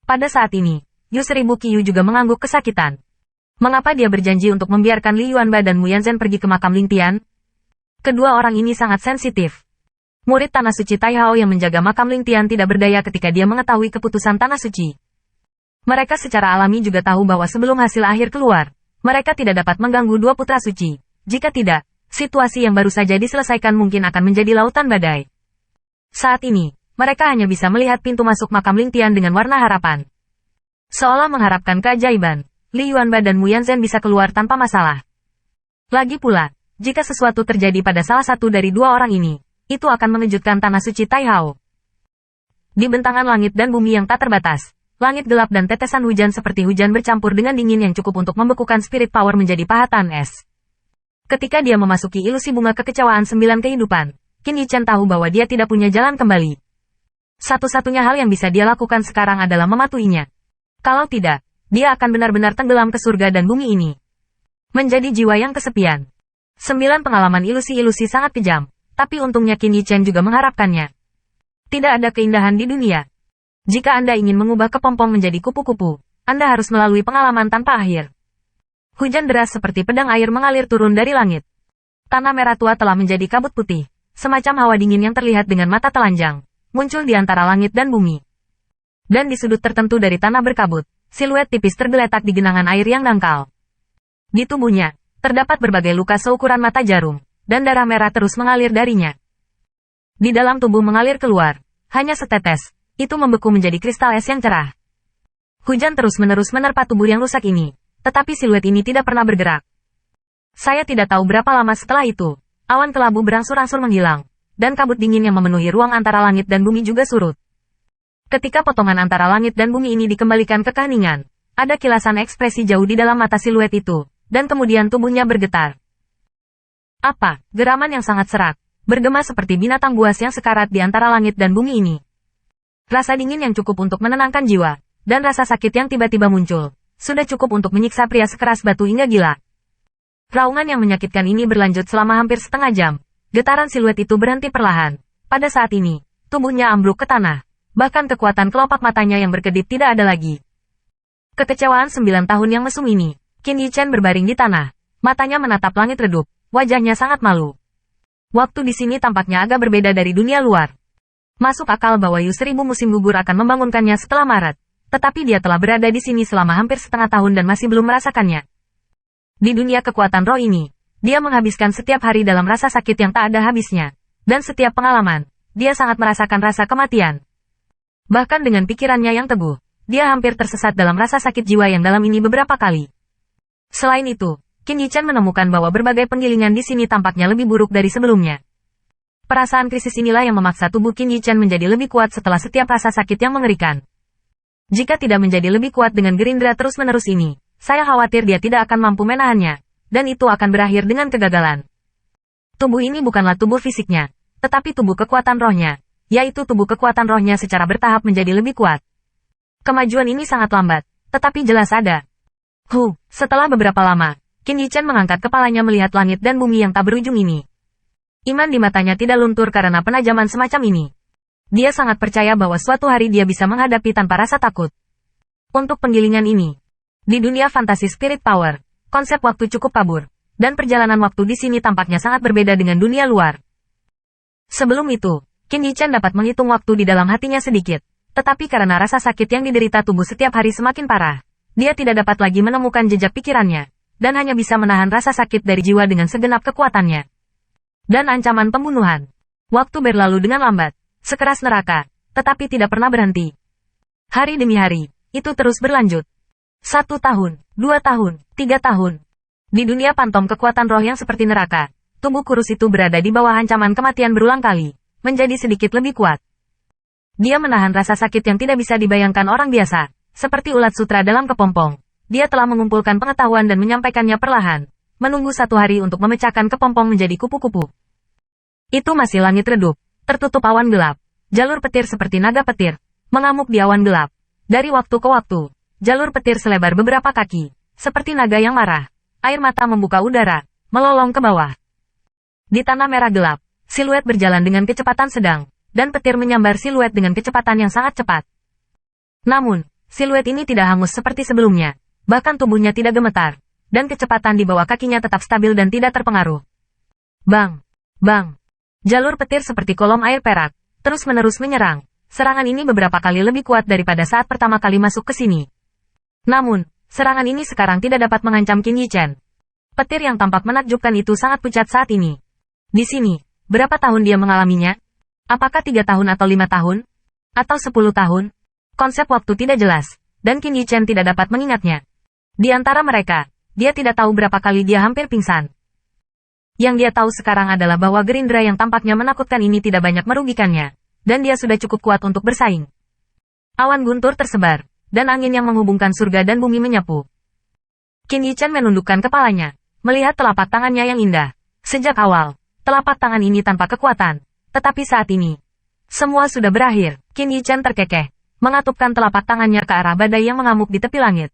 Pada saat ini, Yu Seribu Qiyu juga mengangguk kesakitan. Mengapa dia berjanji untuk membiarkan Li Yuanba dan Mu Yanzhen pergi ke makam Ling Tian? Kedua orang ini sangat sensitif. Murid Tanah Suci Tai Hao yang menjaga makam Ling Tian tidak berdaya ketika dia mengetahui keputusan Tanah Suci. Mereka secara alami juga tahu bahwa sebelum hasil akhir keluar, mereka tidak dapat mengganggu dua putra suci. Jika tidak, situasi yang baru saja diselesaikan mungkin akan menjadi lautan badai. Saat ini, mereka hanya bisa melihat pintu masuk makam Ling Tian dengan warna harapan. Seolah mengharapkan keajaiban, Li Yuanba dan Mu Yanzhen bisa keluar tanpa masalah. Lagi pula, jika sesuatu terjadi pada salah satu dari dua orang ini, itu akan mengejutkan Tanah Suci Tai Hao. Di bentangan langit dan bumi yang tak terbatas, langit gelap dan tetesan hujan seperti hujan bercampur dengan dingin yang cukup untuk membekukan spirit power menjadi pahatan es. Ketika dia memasuki ilusi bunga kekecewaan 9 kehidupan, Qin Yichen tahu bahwa dia tidak punya jalan kembali. Satu-satunya hal yang bisa dia lakukan sekarang adalah mematuhinya. Kalau tidak, dia akan benar-benar tenggelam ke surga dan bumi ini. Menjadi jiwa yang kesepian. 9 pengalaman ilusi-ilusi sangat kejam, tapi untungnya Qin Yichen juga mengharapkannya. Tidak ada keindahan di dunia. Jika Anda ingin mengubah kepompong menjadi kupu-kupu, Anda harus melalui pengalaman tanpa akhir. Hujan deras seperti pedang air mengalir turun dari langit. Tanah merah tua telah menjadi kabut putih, semacam hawa dingin yang terlihat dengan mata telanjang, muncul di antara langit dan bumi. Dan di sudut tertentu dari tanah berkabut, siluet tipis tergeletak di genangan air yang dangkal. Di tubuhnya, terdapat berbagai luka seukuran mata jarum, dan darah merah terus mengalir darinya. Di dalam tubuh mengalir keluar, hanya setetes, itu membeku menjadi kristal es yang cerah. Hujan terus-menerus menerpa tubuh yang rusak ini, tetapi siluet ini tidak pernah bergerak. Saya tidak tahu berapa lama setelah itu, awan kelabu berangsur-angsur menghilang, dan kabut dingin yang memenuhi ruang antara langit dan bumi juga surut. Ketika potongan antara langit dan bumi ini dikembalikan ke keheningan, ada kilasan ekspresi jauh di dalam mata siluet itu, dan kemudian tubuhnya bergetar. Apa? Geraman yang sangat serak, bergema seperti binatang buas yang sekarat di antara langit dan bumi ini. Rasa dingin yang cukup untuk menenangkan jiwa, dan rasa sakit yang tiba-tiba muncul, sudah cukup untuk menyiksa pria sekeras batu hingga gila. Raungan yang menyakitkan ini berlanjut selama hampir setengah jam. Getaran siluet itu berhenti perlahan. Pada saat ini, tubuhnya ambruk ke tanah. Bahkan kekuatan kelopak matanya yang berkedip tidak ada lagi. Kekecewaan 9 tahun yang mesum ini, Qin Yichen berbaring di tanah. Matanya menatap langit redup, wajahnya sangat malu. Waktu di sini tampaknya agak berbeda dari dunia luar. Masuk akal bahwa Yu Seribu musim gugur akan membangunkannya setelah Maret. Tetapi dia telah berada di sini selama hampir setengah tahun dan masih belum merasakannya. Di dunia kekuatan roh ini, dia menghabiskan setiap hari dalam rasa sakit yang tak ada habisnya. Dan setiap pengalaman, dia sangat merasakan rasa kematian. Bahkan dengan pikirannya yang teguh, dia hampir tersesat dalam rasa sakit jiwa yang dalam ini beberapa kali. Selain itu, Qin Yichen menemukan bahwa berbagai penggilingan di sini tampaknya lebih buruk dari sebelumnya. Perasaan krisis inilah yang memaksa tubuh Qin Yichen menjadi lebih kuat setelah setiap rasa sakit yang mengerikan. Jika tidak menjadi lebih kuat dengan gerindra terus-menerus ini, saya khawatir dia tidak akan mampu menahannya, dan itu akan berakhir dengan kegagalan. Tubuh ini bukanlah tubuh fisiknya, tetapi tubuh kekuatan rohnya, yaitu tubuh kekuatan rohnya secara bertahap menjadi lebih kuat. Kemajuan ini sangat lambat, tetapi jelas ada. Setelah beberapa lama, Qin Yichen mengangkat kepalanya melihat langit dan bumi yang tak berujung ini. Iman di matanya tidak luntur karena penajaman semacam ini. Dia sangat percaya bahwa suatu hari dia bisa menghadapi tanpa rasa takut. Untuk penggilingan ini, di dunia fantasi spirit power, konsep waktu cukup kabur, dan perjalanan waktu di sini tampaknya sangat berbeda dengan dunia luar. Sebelum itu, Qin Yichen dapat menghitung waktu di dalam hatinya sedikit, tetapi karena rasa sakit yang diderita tubuh setiap hari semakin parah, dia tidak dapat lagi menemukan jejak pikirannya, dan hanya bisa menahan rasa sakit dari jiwa dengan segenap kekuatannya. Dan ancaman pembunuhan. Waktu berlalu dengan lambat, sekeras neraka, tetapi tidak pernah berhenti. Hari demi hari, itu terus berlanjut. 1 tahun, 2 tahun, 3 tahun. Di dunia pantom kekuatan roh yang seperti neraka, tubuh kurus itu berada di bawah ancaman kematian berulang kali, menjadi sedikit lebih kuat. Dia menahan rasa sakit yang tidak bisa dibayangkan orang biasa, seperti ulat sutra dalam kepompong. Dia telah mengumpulkan pengetahuan dan menyampaikannya perlahan, menunggu 1 hari untuk memecahkan kepompong menjadi kupu-kupu. Itu masih langit redup, tertutup awan gelap. Jalur petir seperti naga petir, mengamuk di awan gelap. Dari waktu ke waktu, jalur petir selebar beberapa kaki, seperti naga yang marah. Air mata membuka udara, melolong ke bawah. Di tanah merah gelap, siluet berjalan dengan kecepatan sedang, dan petir menyambar siluet dengan kecepatan yang sangat cepat. Namun, Siluet ini tidak hangus seperti sebelumnya. Bahkan tubuhnya tidak gemetar. Dan kecepatan di bawah kakinya tetap stabil dan tidak terpengaruh. Bang! Bang! Jalur petir seperti kolom air perak, terus-menerus menyerang. Serangan ini beberapa kali lebih kuat daripada saat pertama kali masuk ke sini. Namun, serangan ini sekarang tidak dapat mengancam Qin Yichen. Petir yang tampak menakjubkan itu sangat pucat saat ini. Di sini, berapa tahun dia mengalaminya? Apakah 3 tahun atau 5 tahun? Atau 10 tahun? Konsep waktu tidak jelas, dan Qin Yichen tidak dapat mengingatnya. Di antara mereka, dia tidak tahu berapa kali dia hampir pingsan. Yang dia tahu sekarang adalah bahwa gerindra yang tampaknya menakutkan ini tidak banyak merugikannya, dan dia sudah cukup kuat untuk bersaing. Awan guntur tersebar, dan angin yang menghubungkan surga dan bumi menyapu. Qin Yichen menundukkan kepalanya, melihat telapak tangannya yang indah. Sejak awal, telapak tangan ini tanpa kekuatan, tetapi saat ini, semua sudah berakhir. Qin Yichen terkekeh, mengatupkan telapak tangannya ke arah badai yang mengamuk di tepi langit.